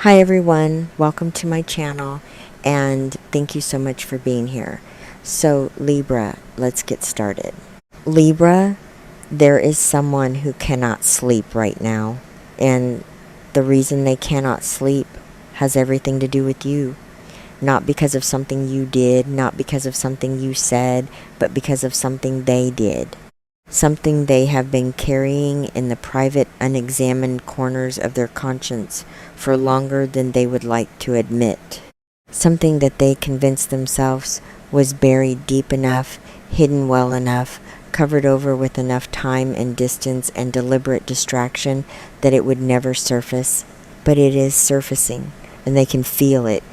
Hi everyone, welcome to my channel and thank you so much for being here. So Libra, let's get started. Libra, there is someone who cannot sleep right now, and the reason they cannot sleep has everything to do with you. Not because of something you did, not because of something you said, but because of something they did. Something they have been carrying in the private, unexamined corners of their conscience for longer than they would like to admit. Something that they convinced themselves was buried deep enough, hidden well enough, covered over with enough time and distance and deliberate distraction that it would never surface. But it is surfacing, and they can feel it.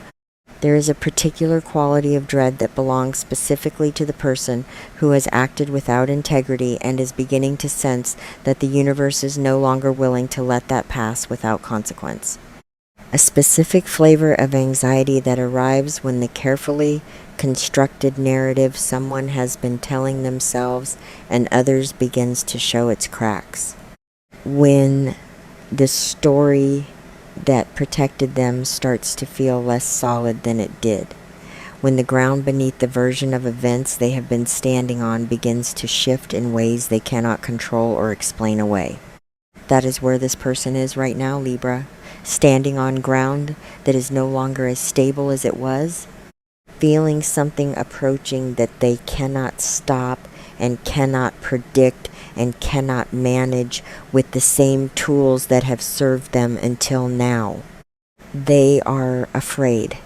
There is a particular quality of dread that belongs specifically to the person who has acted without integrity and is beginning to sense that the universe is no longer willing to let that pass without consequence. A specific flavor of anxiety that arrives when the carefully constructed narrative someone has been telling themselves and others begins to show its cracks. When the story that protected them starts to feel less solid than it did. When the ground beneath the version of events they have been standing on begins to shift in ways they cannot control or explain away. That is where this person is right now, Libra, standing on ground that is no longer as stable as it was, feeling something approaching that they cannot stop and cannot predict and cannot manage with the same tools that have served them until now. They are afraid.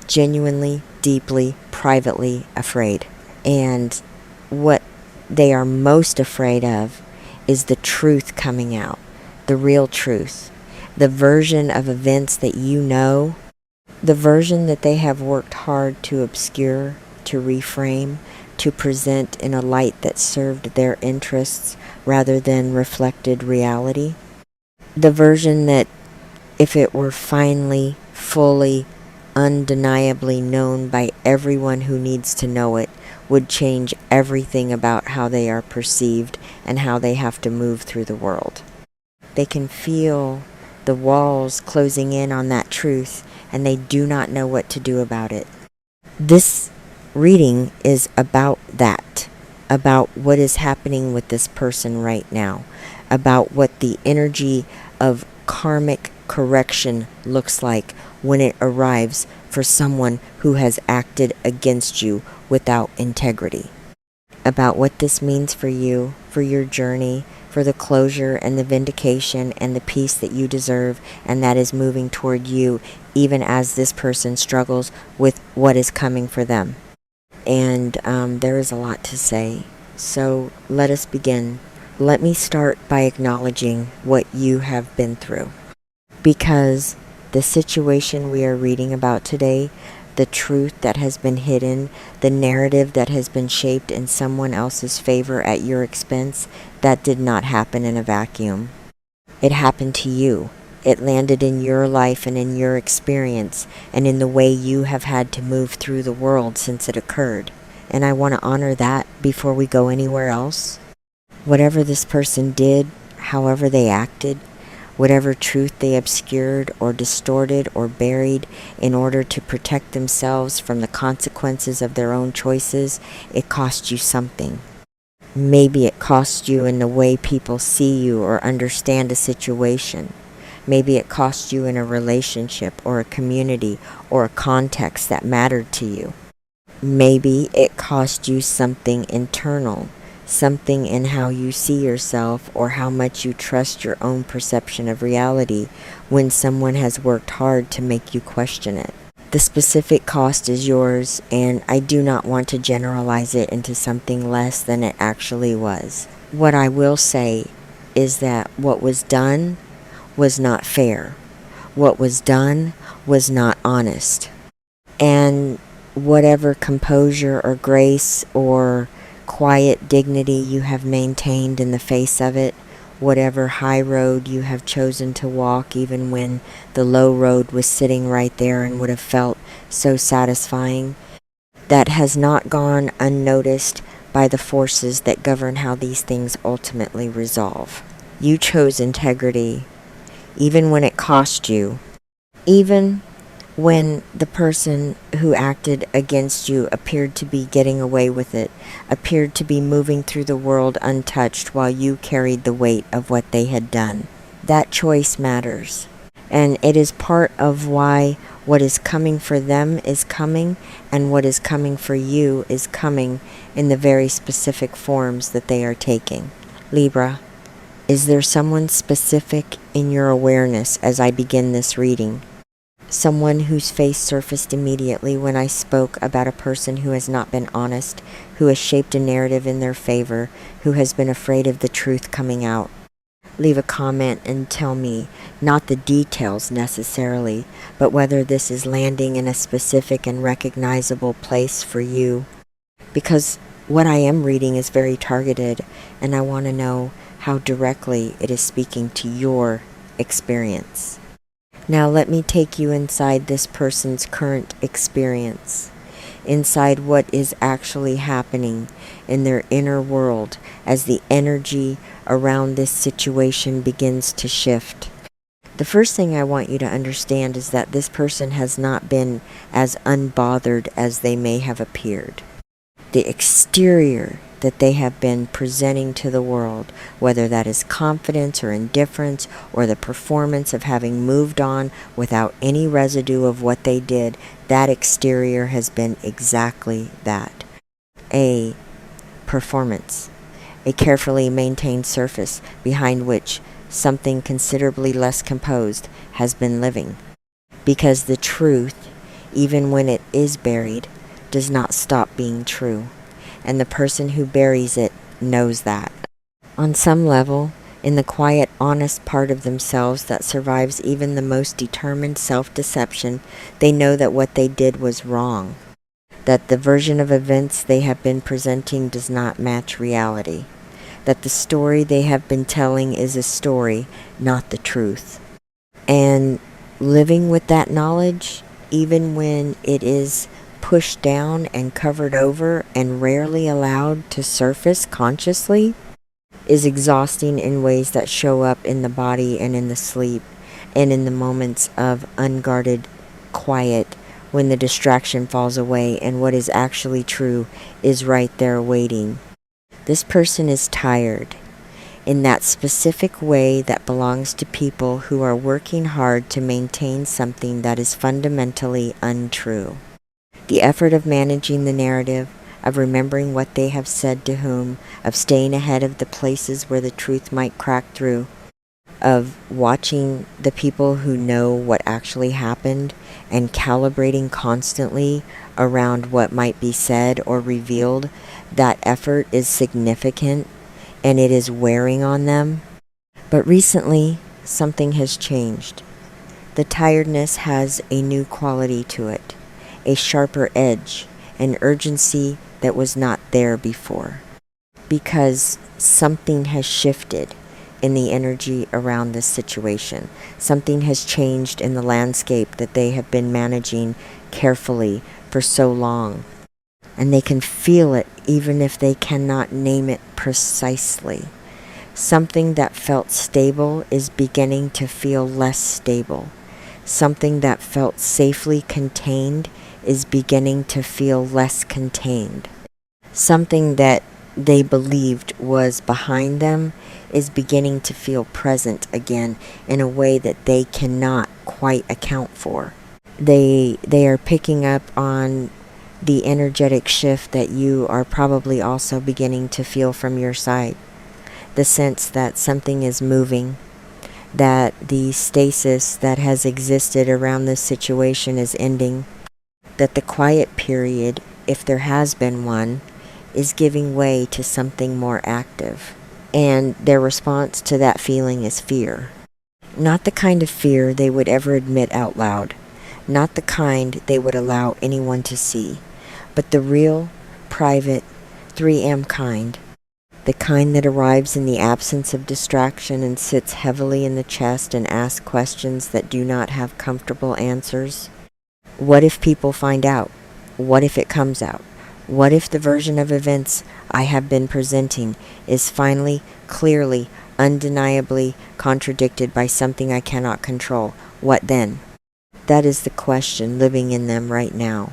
Genuinely, deeply, privately afraid. And what they are most afraid of is the truth coming out. The real truth. The version of events that you know. The version that they have worked hard to obscure, to reframe, to present in a light that served their interests rather than reflected reality. The version that, if it were finally, fully, undeniably known by everyone who needs to know it, would change everything about how they are perceived and how they have to move through the world. They can feel the walls closing in on that truth, and they do not know what to do about it. This reading is about that, about what is happening with this person right now, about what the energy of karmic correction looks like when it arrives for someone who has acted against you without integrity, about what this means for you, for your journey, for the closure and the vindication and the peace that you deserve, and that is moving toward you even as this person struggles with what is coming for them. And there is a lot to say. So let us begin. Let me start by acknowledging what you have been through. Because the situation we are reading about today, the truth that has been hidden, the narrative that has been shaped in someone else's favor at your expense, that did not happen in a vacuum. It happened to you. It landed in your life and in your experience and in the way you have had to move through the world since it occurred. And I want to honor that before we go anywhere else. Whatever this person did, however they acted, whatever truth they obscured or distorted or buried in order to protect themselves from the consequences of their own choices, it cost you something. Maybe it cost you in the way people see you or understand a situation. Maybe it cost you in a relationship or a community or a context that mattered to you. Maybe it cost you something internal, something in how you see yourself or how much you trust your own perception of reality when someone has worked hard to make you question it. The specific cost is yours, and I do not want to generalize it into something less than it actually was. What I will say is that what was done was not fair. What was done was not honest. And whatever composure or grace or quiet dignity you have maintained in the face of it, whatever high road you have chosen to walk even when the low road was sitting right there and would have felt so satisfying, that has not gone unnoticed by the forces that govern how these things ultimately resolve. You chose integrity, even when it cost you. Even when the person who acted against you appeared to be getting away with it, appeared to be moving through the world untouched while you carried the weight of what they had done. That choice matters. And it is part of why what is coming for them is coming, and what is coming for you is coming in the very specific forms that they are taking. Libra, is there someone specific in your awareness as I begin this reading? Someone whose face surfaced immediately when I spoke about a person who has not been honest, who has shaped a narrative in their favor, who has been afraid of the truth coming out. Leave a comment and tell me, not the details necessarily, but whether this is landing in a specific and recognizable place for you. Because what I am reading is very targeted, and I want to know how directly it is speaking to your experience. Now let me take you inside this person's current experience, inside what is actually happening in their inner world as the energy around this situation begins to shift. The first thing I want you to understand is that this person has not been as unbothered as they may have appeared. The exterior that they have been presenting to the world, whether that is confidence or indifference or the performance of having moved on without any residue of what they did, that exterior has been exactly that. A performance, a carefully maintained surface behind which something considerably less composed has been living. Because the truth, even when it is buried, does not stop being true. And the person who buries it knows that. On some level, in the quiet, honest part of themselves that survives even the most determined self-deception, they know that what they did was wrong. That the version of events they have been presenting does not match reality. That the story they have been telling is a story, not the truth. And living with that knowledge, even when it is pushed down and covered over and rarely allowed to surface consciously, is exhausting in ways that show up in the body and in the sleep and in the moments of unguarded quiet when the distraction falls away and what is actually true is right there waiting. This person is tired in that specific way that belongs to people who are working hard to maintain something that is fundamentally untrue. The effort of managing the narrative, of remembering what they have said to whom, of staying ahead of the places where the truth might crack through, of watching the people who know what actually happened and calibrating constantly around what might be said or revealed, that effort is significant and it is wearing on them. But recently, something has changed. The tiredness has a new quality to it. A sharper edge, an urgency that was not there before. Because something has shifted in the energy around this situation. Something has changed in the landscape that they have been managing carefully for so long. And they can feel it even if they cannot name it precisely. Something that felt stable is beginning to feel less stable. Something that felt safely contained is beginning to feel less contained. Something that they believed was behind them is beginning to feel present again in a way that they cannot quite account for. They are picking up on the energetic shift that you are probably also beginning to feel from your side. The sense that something is moving, that the stasis that has existed around this situation is ending, that the quiet period, if there has been one, is giving way to something more active. And their response to that feeling is fear. Not the kind of fear they would ever admit out loud. Not the kind they would allow anyone to see. But the real, private, 3M kind. The kind that arrives in the absence of distraction and sits heavily in the chest and asks questions that do not have comfortable answers. What if people find out? What if it comes out? What if the version of events I have been presenting is finally, clearly, undeniably contradicted by something I cannot control? What then? That is the question living in them right now.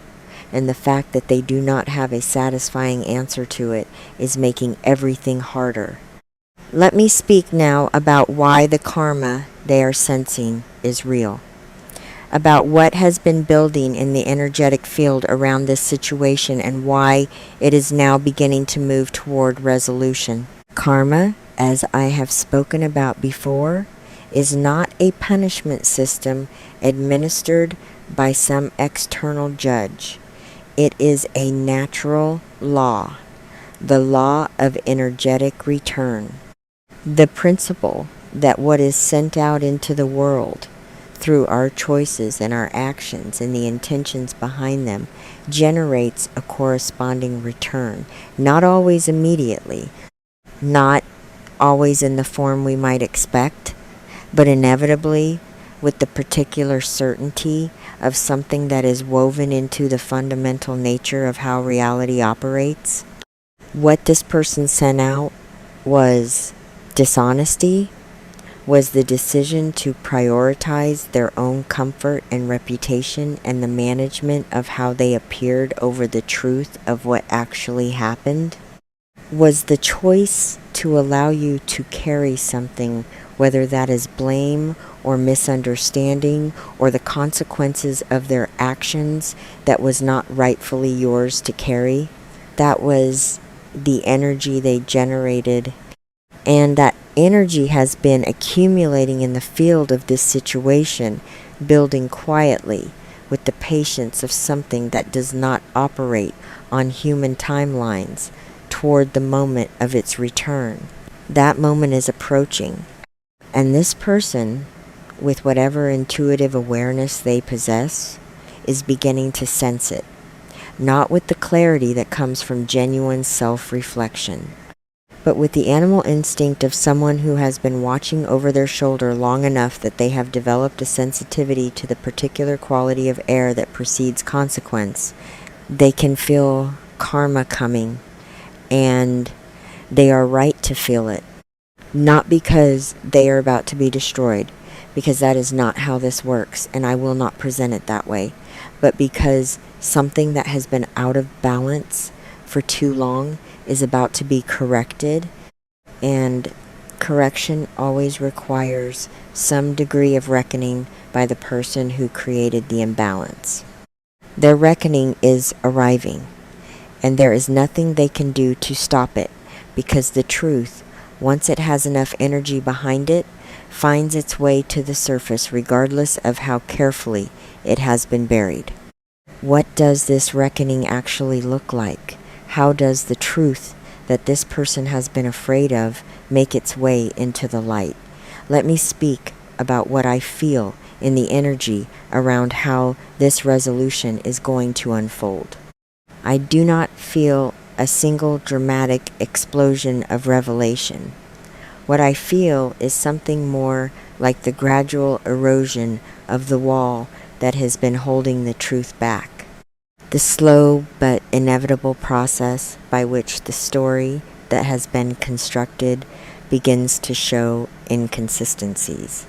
And the fact that they do not have a satisfying answer to it is making everything harder. Let me speak now about why the karma they are sensing is real. About what has been building in the energetic field around this situation and why it is now beginning to move toward resolution. Karma, as I have spoken about before, is not a punishment system administered by some external judge. It is a natural law, the law of energetic return. The principle that what is sent out into the world through our choices and our actions and the intentions behind them generates a corresponding return, not always immediately, not always in the form we might expect, but inevitably with the particular certainty of something that is woven into the fundamental nature of how reality operates. What this person sent out was dishonesty, was the decision to prioritize their own comfort and reputation and the management of how they appeared over the truth of what actually happened, was the choice to allow you to carry something, whether that is blame or misunderstanding or the consequences of their actions that was not rightfully yours to carry. That was the energy they generated, and that energy has been accumulating in the field of this situation, building quietly with the patience of something that does not operate on human timelines toward the moment of its return. That moment is approaching, and this person, with whatever intuitive awareness they possess, is beginning to sense it, not with the clarity that comes from genuine self-reflection, but with the animal instinct of someone who has been watching over their shoulder long enough that they have developed a sensitivity to the particular quality of air that precedes consequence. They can feel karma coming, and they are right to feel it. Not because they are about to be destroyed, because that is not how this works, and I will not present it that way, but because something that has been out of balance for too long is about to be corrected, and correction always requires some degree of reckoning by the person who created the imbalance. Their reckoning is arriving, and there is nothing they can do to stop it, because the truth, once it has enough energy behind it, finds its way to the surface regardless of how carefully it has been buried. What does this reckoning actually look like? How does the truth that this person has been afraid of make its way into the light? Let me speak about what I feel in the energy around how this resolution is going to unfold. I do not feel a single dramatic explosion of revelation. What I feel is something more like the gradual erosion of the wall that has been holding the truth back. The slow but inevitable process by which the story that has been constructed begins to show inconsistencies,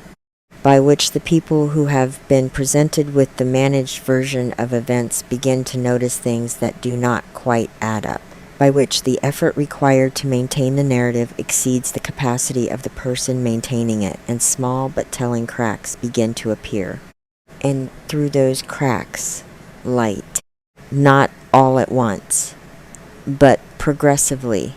by which the people who have been presented with the managed version of events begin to notice things that do not quite add up, by which the effort required to maintain the narrative exceeds the capacity of the person maintaining it, and small but telling cracks begin to appear. And through those cracks, light. Not all at once, but progressively,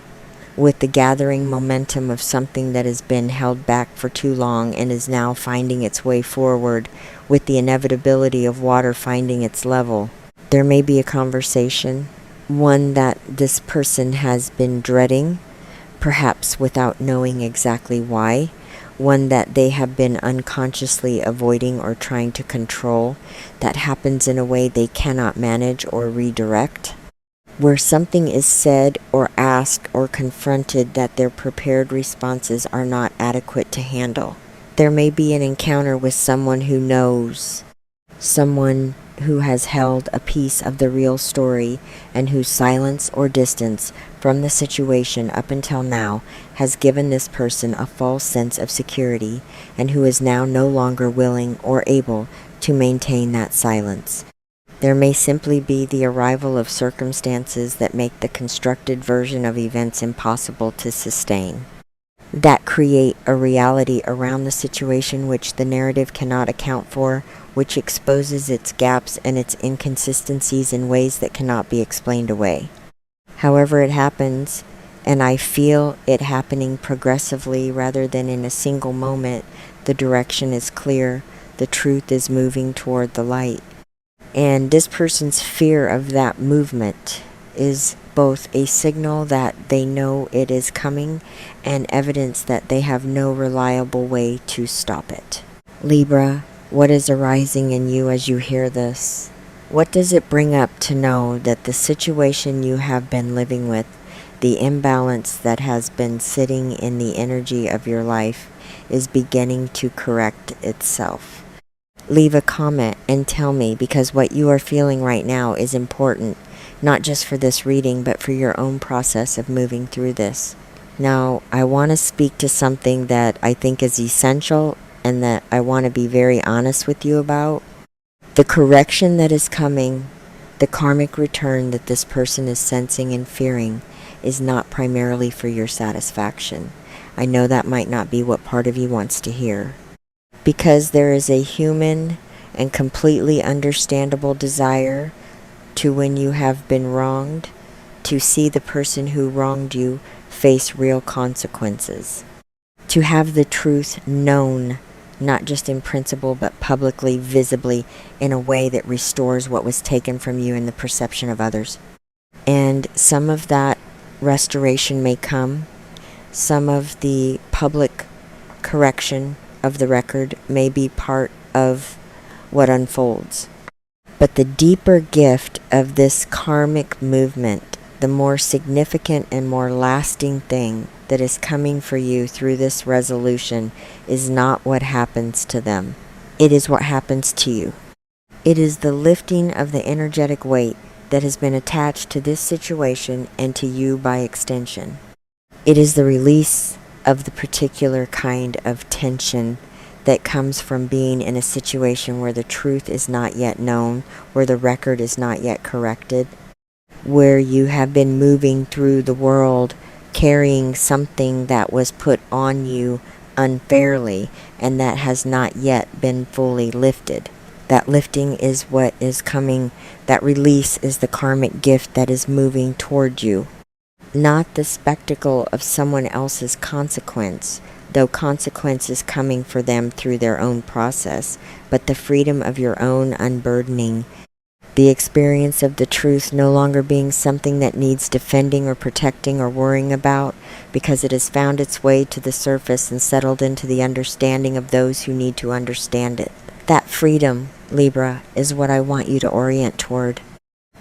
with the gathering momentum of something that has been held back for too long and is now finding its way forward, with the inevitability of water finding its level. There may be a conversation, one that this person has been dreading, perhaps without knowing exactly why, one that they have been unconsciously avoiding or trying to control, that happens in a way they cannot manage or redirect, where something is said or asked or confronted that their prepared responses are not adequate to handle. There may be an encounter with someone who knows, someone who has held a piece of the real story and whose silence or distance from the situation up until now has given this person a false sense of security, and who is now no longer willing or able to maintain that silence. There may simply be the arrival of circumstances that make the constructed version of events impossible to sustain, that create a reality around the situation which the narrative cannot account for, which exposes its gaps and its inconsistencies in ways that cannot be explained away. However it happens, and I feel it happening progressively rather than in a single moment, the direction is clear, the truth is moving toward the light. And this person's fear of that movement is both a signal that they know it is coming and evidence that they have no reliable way to stop it. Libra, what is arising in you as you hear this? What does it bring up to know that the situation you have been living with, the imbalance that has been sitting in the energy of your life, is beginning to correct itself? Leave a comment and tell me, because what you are feeling right now is important, not just for this reading, but for your own process of moving through this. Now, I want to speak to something that I think is essential and that I want to be very honest with you about. The correction that is coming, the karmic return that this person is sensing and fearing, is not primarily for your satisfaction. I know that might not be what part of you wants to hear. Because there is a human and completely understandable desire to, when you have been wronged, to see the person who wronged you face real consequences. To have the truth known, not just in principle, but publicly, visibly, in a way that restores what was taken from you in the perception of others. And some of that restoration may come. Some of the public correction of the record may be part of what unfolds. But the deeper gift of this karmic movement, the more significant and more lasting thing that is coming for you through this resolution, is not what happens to them. It is what happens to you. It is the lifting of the energetic weight that has been attached to this situation and to you by extension. It is the release of the particular kind of tension that comes from being in a situation where the truth is not yet known, where the record is not yet corrected, where you have been moving through the world carrying something that was put on you unfairly and that has not yet been fully lifted. That lifting is what is coming. That release is the karmic gift that is moving toward you. Not the spectacle of someone else's consequence, though consequence is coming for them through their own process, but the freedom of your own unburdening. The experience of the truth no longer being something that needs defending or protecting or worrying about, because it has found its way to the surface and settled into the understanding of those who need to understand it. That freedom, Libra, is what I want you to orient toward,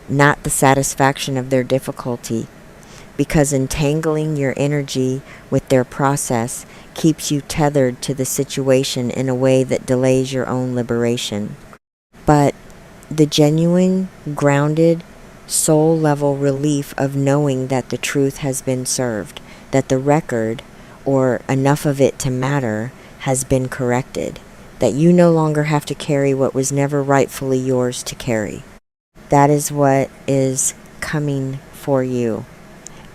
not the satisfaction of their difficulty, because entangling your energy with their process keeps you tethered to the situation in a way that delays your own liberation. But the genuine, grounded, soul-level relief of knowing that the truth has been served, that the record, or enough of it to matter, has been corrected, that you no longer have to carry what was never rightfully yours to carry. That is what is coming for you,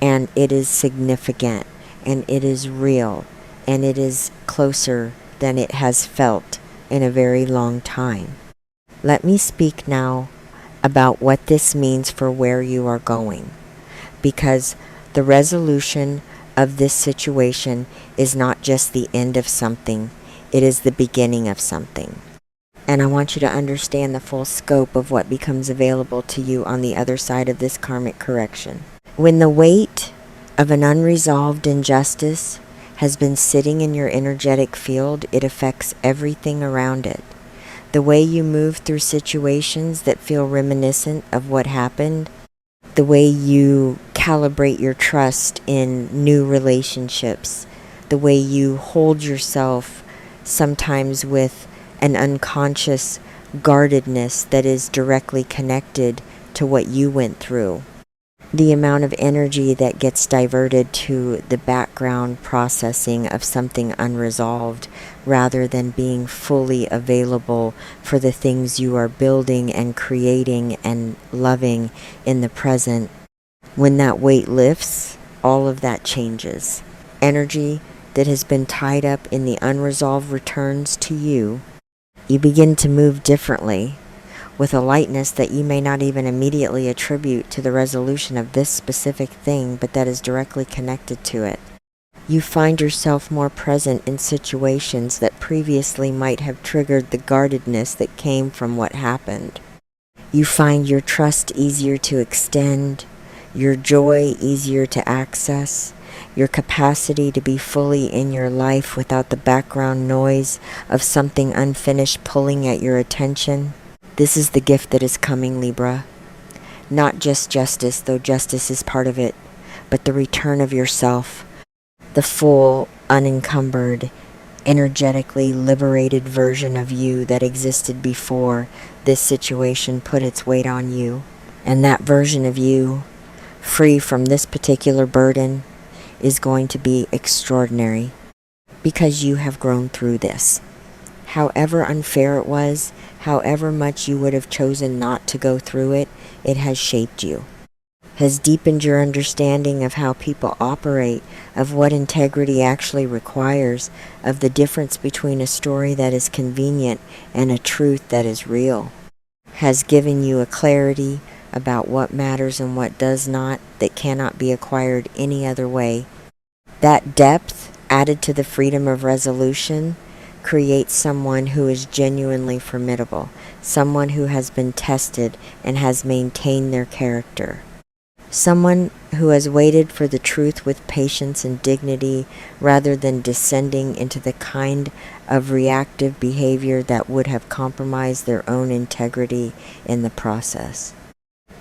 and it is significant, and it is real, and it is closer than it has felt in a very long time. Let me speak now about what this means for where you are going, because the resolution of this situation is not just the end of something, it is the beginning of something. And I want you to understand the full scope of what becomes available to you on the other side of this karmic correction. When the weight of an unresolved injustice has been sitting in your energetic field, it affects everything around it. The way you move through situations that feel reminiscent of what happened, the way you calibrate your trust in new relationships, the way you hold yourself sometimes with an unconscious guardedness that is directly connected to what you went through. The amount of energy that gets diverted to the background processing of something unresolved rather than being fully available for the things you are building and creating and loving in the present. When that weight lifts, all of that changes. Energy that has been tied up in the unresolved returns to you. You begin to move differently, with a lightness that you may not even immediately attribute to the resolution of this specific thing, but that is directly connected to it. You find yourself more present in situations that previously might have triggered the guardedness that came from what happened. You find your trust easier to extend, your joy easier to access, your capacity to be fully in your life without the background noise of something unfinished pulling at your attention. This is the gift that is coming, Libra. Not just justice, though justice is part of it, but the return of yourself, the full, unencumbered, energetically liberated version of you that existed before this situation put its weight on you. And that version of you, free from this particular burden, is going to be extraordinary because you have grown through this. However unfair it was, however much you would have chosen not to go through it, it has shaped you, has deepened your understanding of how people operate, of what integrity actually requires, of the difference between a story that is convenient and a truth that is real, has given you a clarity about what matters and what does not, that cannot be acquired any other way. That depth, added to the freedom of resolution, creates someone who is genuinely formidable, someone who has been tested and has maintained their character, someone who has waited for the truth with patience and dignity rather than descending into the kind of reactive behavior that would have compromised their own integrity in the process.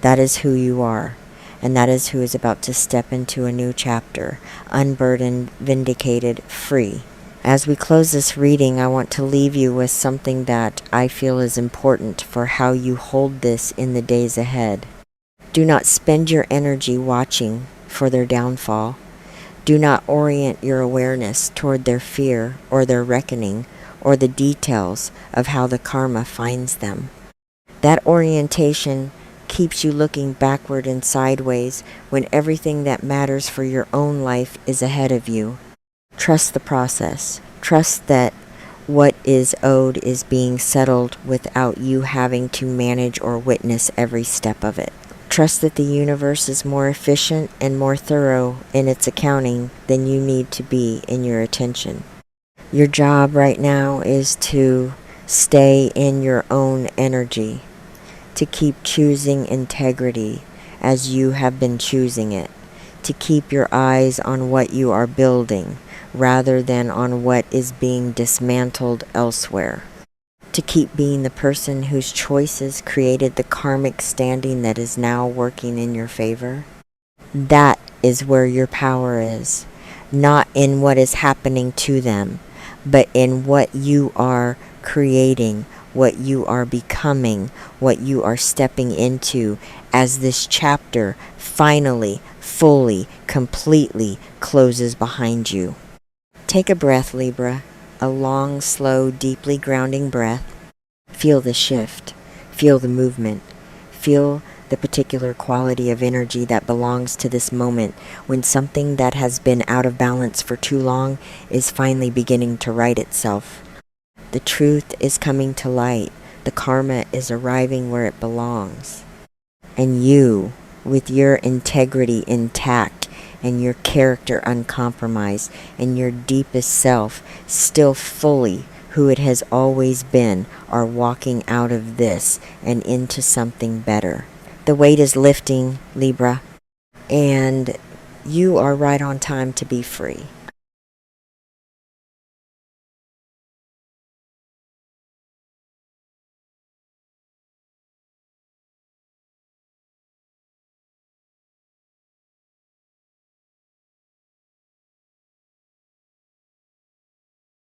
That is who you are, and that is who is about to step into a new chapter, unburdened, vindicated, free. As we close this reading, I want to leave you with something that I feel is important for how you hold this in the days ahead. Do not spend your energy watching for their downfall. Do not orient your awareness toward their fear or their reckoning or the details of how the karma finds them. That orientation keeps you looking backward and sideways when everything that matters for your own life is ahead of you. Trust the process. Trust that what is owed is being settled without you having to manage or witness every step of it. Trust that the universe is more efficient and more thorough in its accounting than you need to be in your attention. Your job right now is to stay in your own energy, to keep choosing integrity as you have been choosing it, to keep your eyes on what you are building rather than on what is being dismantled elsewhere, to keep being the person whose choices created the karmic standing that is now working in your favor. That is where your power is, not in what is happening to them, but in what you are creating, what you are becoming, what you are stepping into as this chapter finally, fully, completely closes behind you. Take a breath, Libra, a long, slow, deeply grounding breath. Feel the shift, feel the movement, feel the particular quality of energy that belongs to this moment when something that has been out of balance for too long is finally beginning to right itself. The truth is coming to light. The karma is arriving where it belongs. And you, with your integrity intact and your character uncompromised and your deepest self still fully who it has always been, are walking out of this and into something better. The weight is lifting, Libra, and you are right on time to be free.